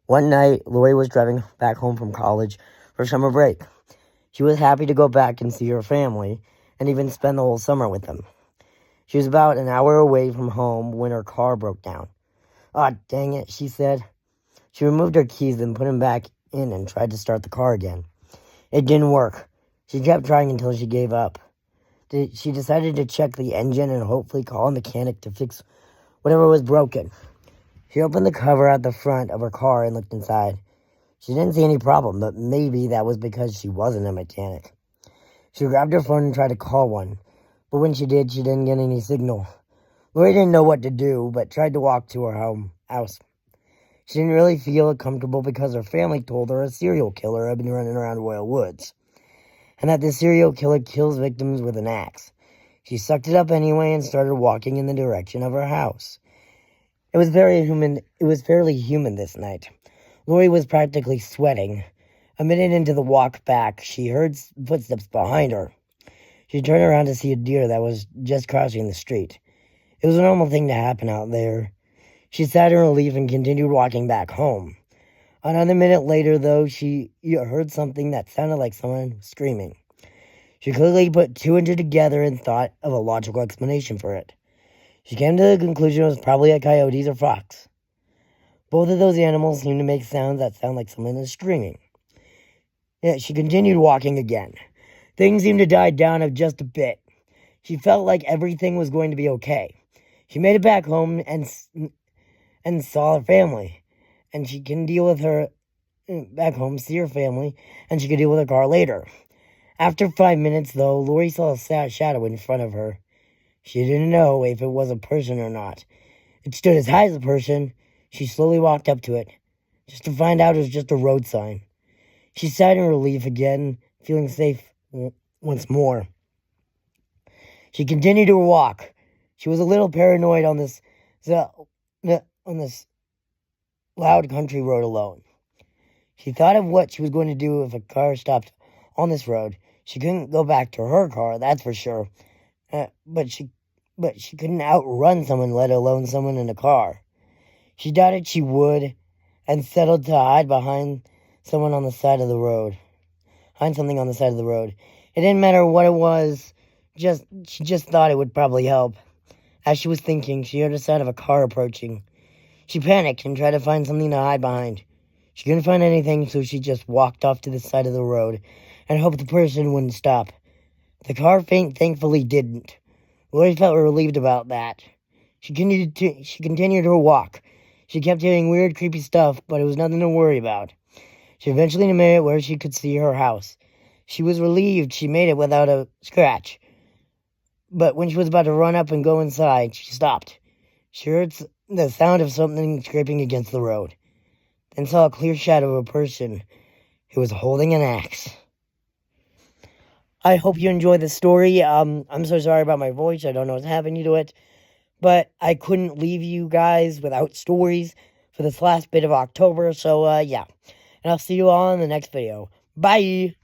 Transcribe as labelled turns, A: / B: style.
A: One night, Lori was driving back home from college for summer break. She was happy to go back and see her family and even spend the whole summer with them. She was about an hour away from home when her car broke down. "Aw, dang it," she said. She removed her keys and put them back in and tried to start the car again. It didn't work. She kept trying until she gave up. She decided to check the engine and hopefully call a mechanic to fix whatever was broken. She opened the cover at the front of her car and looked inside. She didn't see any problem, but maybe that was because she wasn't a mechanic. She grabbed her phone and tried to call one, but when she did, she didn't get any signal. Lori didn't know what to do, but tried to walk to her house. She didn't really feel comfortable because her family told her a serial killer had been running around Royal Woods, and that the serial killer kills victims with an axe. She sucked it up anyway and started walking in the direction of her house. It was fairly humid this night. Lori was practically sweating. A minute into the walk back, she heard footsteps behind her. She turned around to see a deer that was just crossing the street. It was a normal thing to happen out there. She sighed in relief and continued walking back home. Another minute later, though, she heard something that sounded like someone screaming. She quickly put two and two together and thought of a logical explanation for it. She came to the conclusion it was probably a coyote or fox. Both of those animals seemed to make sounds that sound like someone is screaming. She continued walking again. Things seemed to die down just a bit. She felt like everything was going to be okay. She made it back home and saw her family. And she can deal with her back home, see her family, and she could deal with her car later. After 5 minutes, though, Lori saw a shadow in front of her. She didn't know if it was a person or not. It stood as high as a person. She slowly walked up to it, just to find out it was just a road sign. She sighed in relief again, feeling safe once more. She continued her walk. She was a little paranoid on this loud country road alone. She thought of what she was going to do if a car stopped on this road. She couldn't go back to her car, that's for sure. But she couldn't outrun someone, let alone someone in a car. She doubted she would, and settled to hide behind someone on the side of the road. Behind something on the side of the road. It didn't matter what it was. She just thought it would probably help. As she was thinking, she heard the sound of a car approaching. She panicked and tried to find something to hide behind. She couldn't find anything, so she just walked off to the side of the road and hoped the person wouldn't stop. The car thankfully didn't. Lori felt relieved about that. She continued her walk. She kept hearing weird, creepy stuff, but it was nothing to worry about. She eventually made it where she could see her house. She was relieved she made it without a scratch. But when she was about to run up and go inside, she stopped. She heard the sound of something scraping against the road, then saw a clear shadow of a person who was holding an axe. I hope you enjoyed the story. I'm so sorry about my voice. I don't know what's happening to it. But I couldn't leave you guys without stories for this last bit of October. So, yeah. And I'll see you all in the next video. Bye!